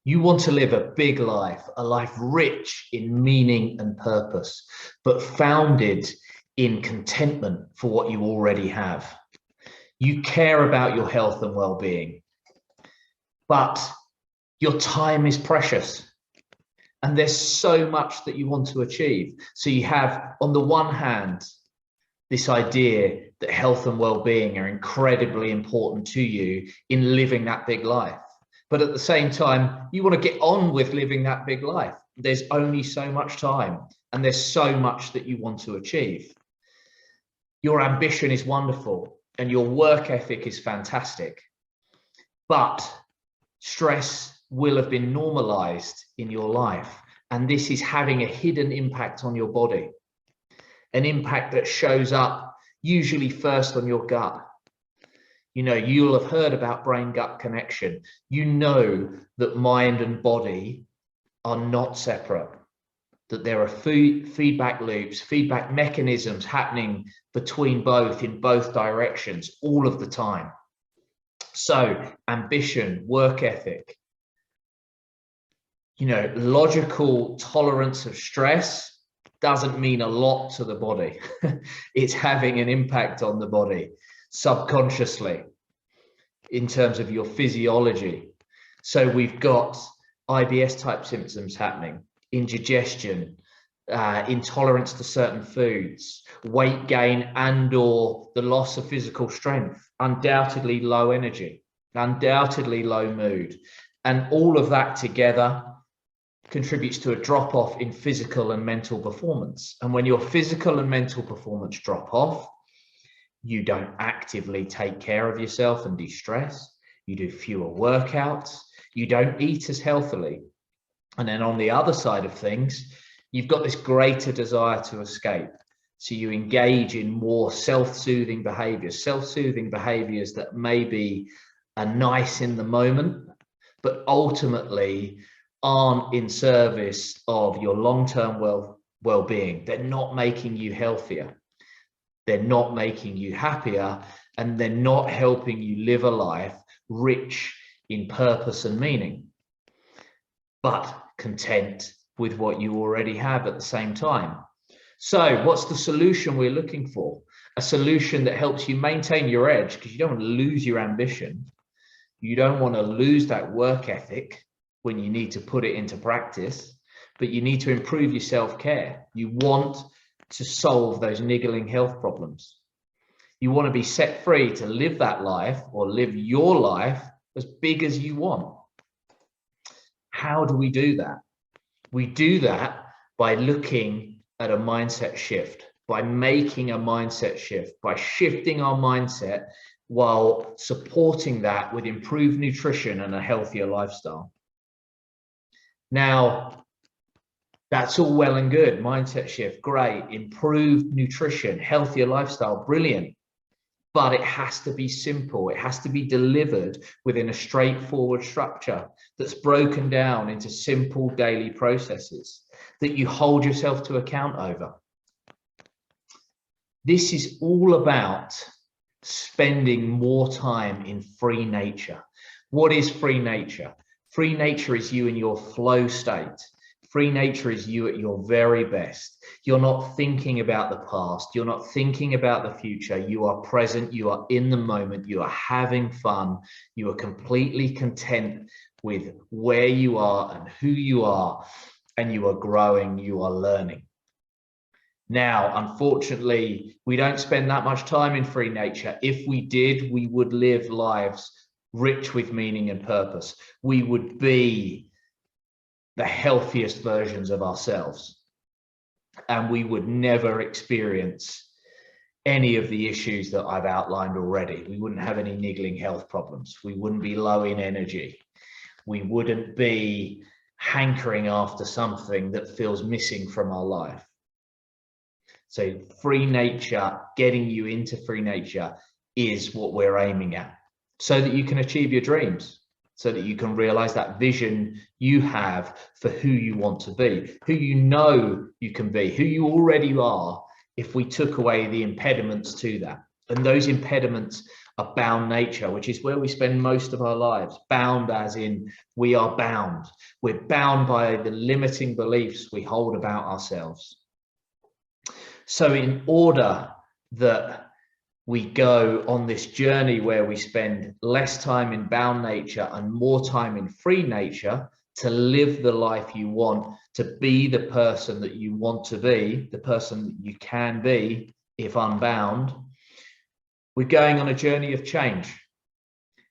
You want to live a big life, a life rich in meaning and purpose, but founded in contentment for what you already have. You care about your health and well-being, but your time is precious. And there's so much that you want to achieve. So you have, on the one hand, this idea that health and well-being are incredibly important to you in living that big life. But at the same time, you want to get on with living that big life. There's only so much time, and there's so much that you want to achieve. Your ambition is wonderful, and your work ethic is fantastic. But stress will have been normalized in your life, and this is having a hidden impact on your body, an impact that shows up usually first on your gut. You know, you'll have heard about brain-gut connection. You know that mind and body are not separate, that there are feedback loops, feedback mechanisms happening between both, in both directions, all of the time. So ambition, work ethic, you know, logical tolerance of stress doesn't mean a lot to the body. It's having an impact on the body subconsciously in terms of your physiology. So we've got IBS type symptoms happening, indigestion, intolerance to certain foods, weight gain and or the loss of physical strength, undoubtedly low energy, undoubtedly low mood. And all of that together contributes to a drop off in physical and mental performance. And when your physical and mental performance drop off, you don't actively take care of yourself and de-stress. You do fewer workouts. You don't eat as healthily. And then on the other side of things, you've got this greater desire to escape. So you engage in more self-soothing behaviors that maybe are nice in the moment, but ultimately aren't in service of your long-term well-being. They're not making you healthier. They're not making you happier, and they're not helping you live a life rich in purpose and meaning, but content with what you already have at the same time. So what's the solution we're looking for? A solution that helps you maintain your edge, because you don't want to lose your ambition. You don't want to lose that work ethic when you need to put it into practice, but you need to improve your self-care. You want to solve those niggling health problems. You want to be set free to live that life, or live your life as big as you want. How do we do that? We do that by looking at a mindset shift, by making a mindset shift, by shifting our mindset while supporting that with improved nutrition and a healthier lifestyle. Now, that's all well and good. Mindset shift, great. Improved nutrition, healthier lifestyle, brilliant. But it has to be simple. It has to be delivered within a straightforward structure that's broken down into simple daily processes that you hold yourself to account over. This is all about spending more time in free nature. What is free nature? Free nature is you in your flow state. Free nature is you at your very best. You're not thinking about the past. You're not thinking about the future. You are present. You are in the moment. You are having fun. You are completely content with where you are and who you are, and you are growing. You are learning. Now, unfortunately, we don't spend that much time in free nature. If we did, we would live lives rich with meaning and purpose. We would be the healthiest versions of ourselves, and we would never experience any of the issues that I've outlined already. We wouldn't have any niggling health problems. We wouldn't be low in energy. We wouldn't be hankering after something that feels missing from our life. So free nature, getting you into free nature, is what we're aiming at, so that you can achieve your dreams, so that you can realize that vision you have for who you want to be, who you know you can be, who you already are, if we took away the impediments to that. And those impediments a bound nature, which is where we spend most of our lives. Bound as in we are bound. We're bound by the limiting beliefs we hold about ourselves. So in order that we go on this journey where we spend less time in bound nature and more time in free nature, to live the life you want, to be the person that you want to be, the person that you can be if unbound, we're going on a journey of change.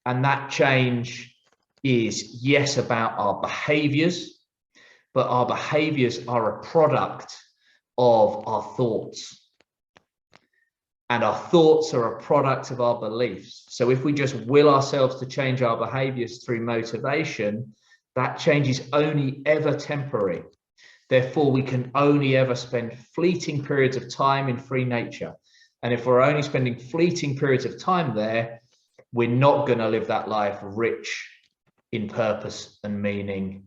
And that change is, yes, about our behaviors, but our behaviors are a product of our thoughts. And our thoughts are a product of our beliefs. So if we just will ourselves to change our behaviors through motivation, that change is only ever temporary. Therefore, we can only ever spend fleeting periods of time in free nature. And if we're only spending fleeting periods of time there, we're not going to live that life rich in purpose and meaning,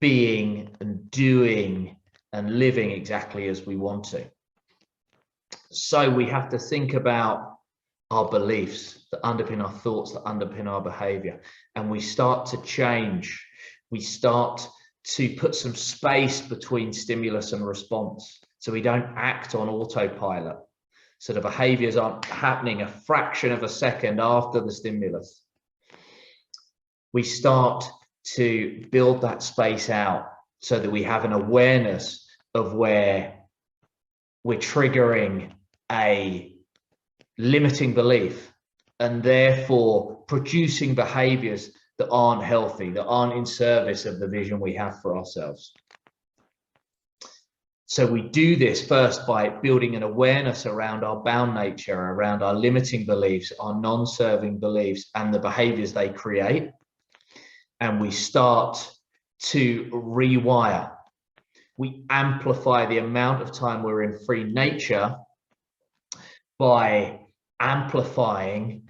being and doing and living exactly as we want to. So we have to think about our beliefs that underpin our thoughts, that underpin our behavior. And we start to change. We start to put some space between stimulus and response, so we don't act on autopilot. So the behaviors aren't happening a fraction of a second after the stimulus. We start to build that space out so that we have an awareness of where we're triggering a limiting belief and therefore producing behaviors that aren't healthy, that aren't in service of the vision we have for ourselves. So we do this first by building an awareness around our bound nature, around our limiting beliefs, our non-serving beliefs, and the behaviors they create. And we start to rewire. We amplify the amount of time we're in free nature by amplifying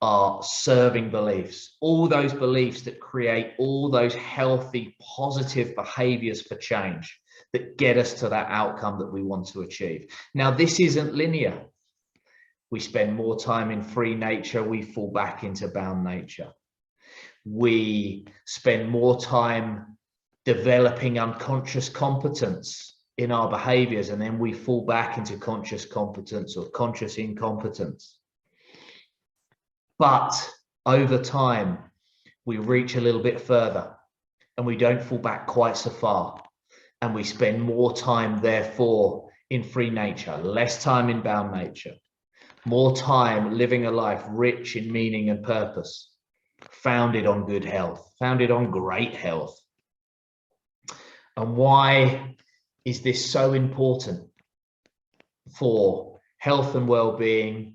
our serving beliefs, all those beliefs that create all those healthy, positive behaviors for change that get us to that outcome that we want to achieve. Now, this isn't linear. We spend more time in free nature, we fall back into bound nature. We spend more time developing unconscious competence in our behaviors, and then we fall back into conscious competence or conscious incompetence. But over time, we reach a little bit further and we don't fall back quite so far. And we spend more time, therefore, in free nature, less time in bound nature, more time living a life rich in meaning and purpose, founded on good health, founded on great health. And why is this so important for health and well-being,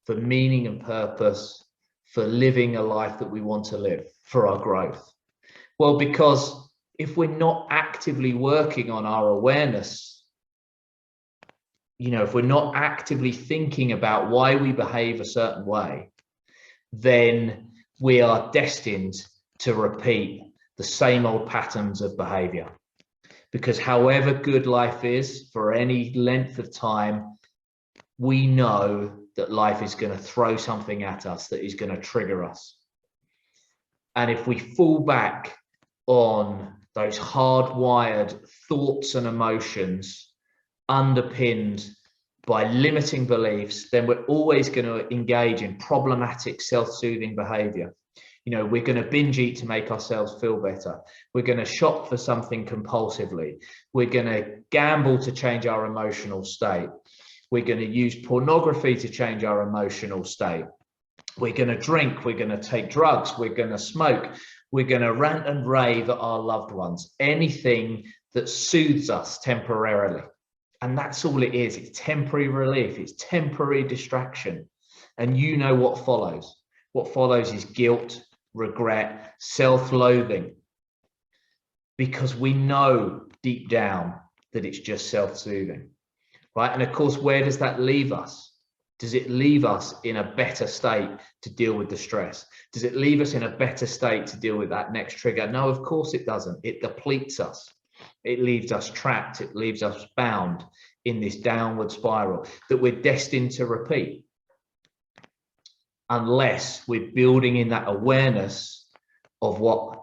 for meaning and purpose, for living a life that we want to live, for our growth? Well, because if we're not actively working on our awareness, if we're not actively thinking about why we behave a certain way, then we are destined to repeat the same old patterns of behavior. Because however good life is for any length of time, we know that life is going to throw something at us that is going to trigger us. And if we fall back on those hardwired thoughts and emotions underpinned by limiting beliefs, then we're always going to engage in problematic self-soothing behavior. We're going to binge eat to make ourselves feel better. We're going to shop for something compulsively. We're going to gamble to change our emotional state. We're going to use pornography to change our emotional state. We're going to drink. We're going to take drugs. We're going to smoke. We're going to rant and rave at our loved ones. Anything that soothes us temporarily. And that's all it is. It's temporary relief. It's temporary distraction. And you know what follows. What follows is guilt, regret, self-loathing. Because we know deep down that it's just self-soothing. Right? And of course, where does that leave us? Does it leave us in a better state to deal with the stress? Does it leave us in a better state to deal with that next trigger? No, of course it doesn't. It depletes us. It leaves us trapped. It leaves us bound in this downward spiral that we're destined to repeat. unless we're building in that awareness of what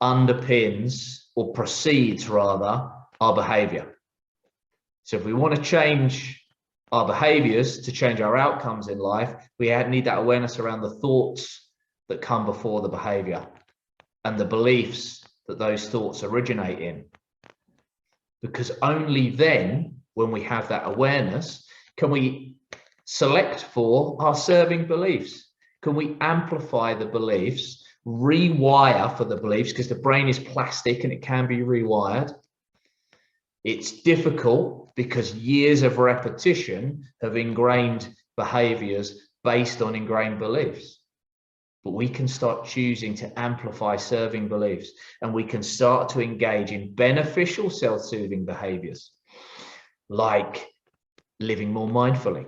underpins or precedes rather our behavior. So if we want to change our behaviors to change our outcomes in life, we need that awareness around the thoughts that come before the behavior and the beliefs that those thoughts originate in. Because only then, when we have that awareness, can we select for our serving beliefs. Can we amplify the beliefs, rewire for the beliefs, because the brain is plastic and it can be rewired. It's difficult because years of repetition have ingrained behaviors based on ingrained beliefs. But we can start choosing to amplify serving beliefs, and we can start to engage in beneficial self-soothing behaviors, like living more mindfully,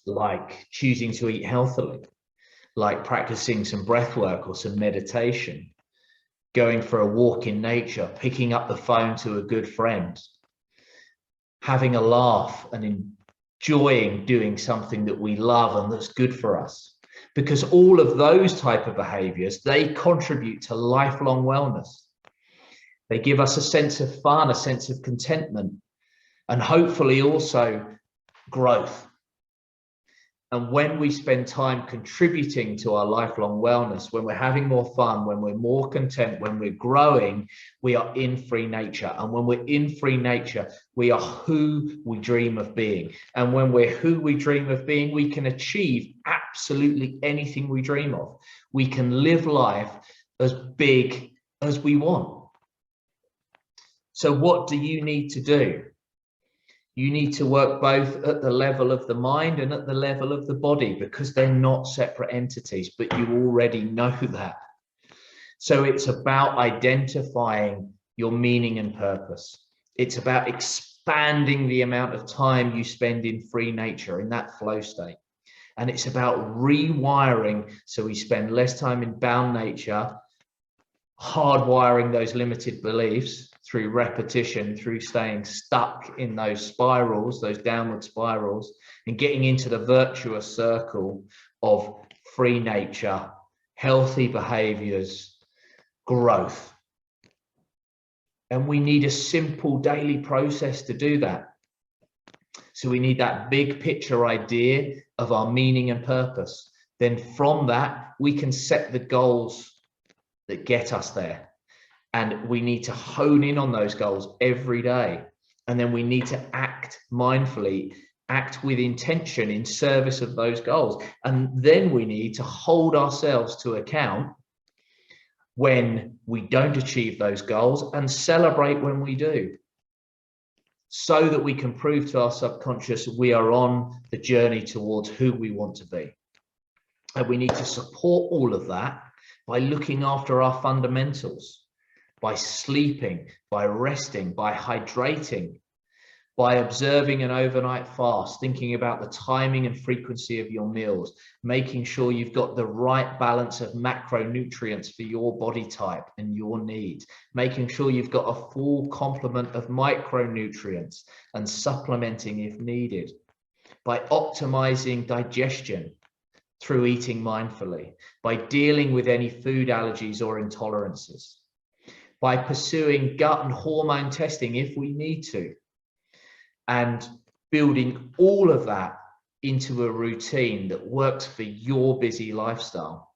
like choosing to eat healthily, like practicing some breath work or some meditation, going for a walk in nature, picking up the phone to a good friend, having a laugh and enjoying doing something that we love and that's good for us. Because all of those type of behaviors, they contribute to lifelong wellness. They give us a sense of fun, a sense of contentment, and hopefully also growth. And when we spend time contributing to our lifelong wellness, when we're having more fun, when we're more content, when we're growing, we are in free nature. And when we're in free nature, we are who we dream of being. And when we're who we dream of being, we can achieve absolutely anything we dream of. We can live life as big as we want. So what do you need to do? You need to work both at the level of the mind and at the level of the body, because they're not separate entities, but you already know that. So it's about identifying your meaning and purpose. It's about expanding the amount of time you spend in free nature, in that flow state. And it's about rewiring, so we spend less time in bound nature, hardwiring those limited beliefs through repetition, through staying stuck in those spirals, those downward spirals, and getting into the virtuous circle of free nature, healthy behaviors, growth. And we need a simple daily process to do that. So we need that big picture idea of our meaning and purpose. Then from that, we can set the goals that get us there. And we need to hone in on those goals every day. And then we need to act mindfully, act with intention in service of those goals. And then we need to hold ourselves to account when we don't achieve those goals and celebrate when we do, so that we can prove to our subconscious we are on the journey towards who we want to be. And we need to support all of that by looking after our fundamentals, by sleeping, by resting, by hydrating, by observing an overnight fast, thinking about the timing and frequency of your meals, making sure you've got the right balance of macronutrients for your body type and your needs, making sure you've got a full complement of micronutrients and supplementing if needed, by optimizing digestion through eating mindfully, by dealing with any food allergies or intolerances, by pursuing gut and hormone testing if we need to, and building all of that into a routine that works for your busy lifestyle,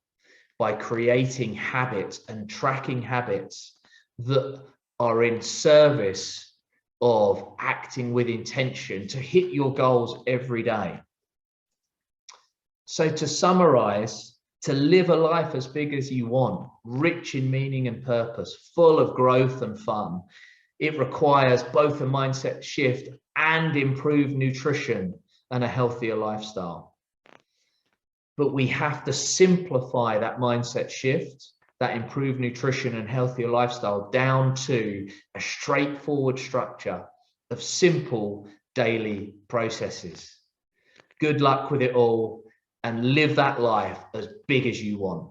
by creating habits and tracking habits that are in service of acting with intention to hit your goals every day. So to summarize, to live a life as big as you want, rich in meaning and purpose, full of growth and fun, it requires both a mindset shift and improved nutrition and a healthier lifestyle. But we have to simplify that mindset shift, that improved nutrition and healthier lifestyle, down to a straightforward structure of simple daily processes. Good luck with it all, and live that life as big as you want.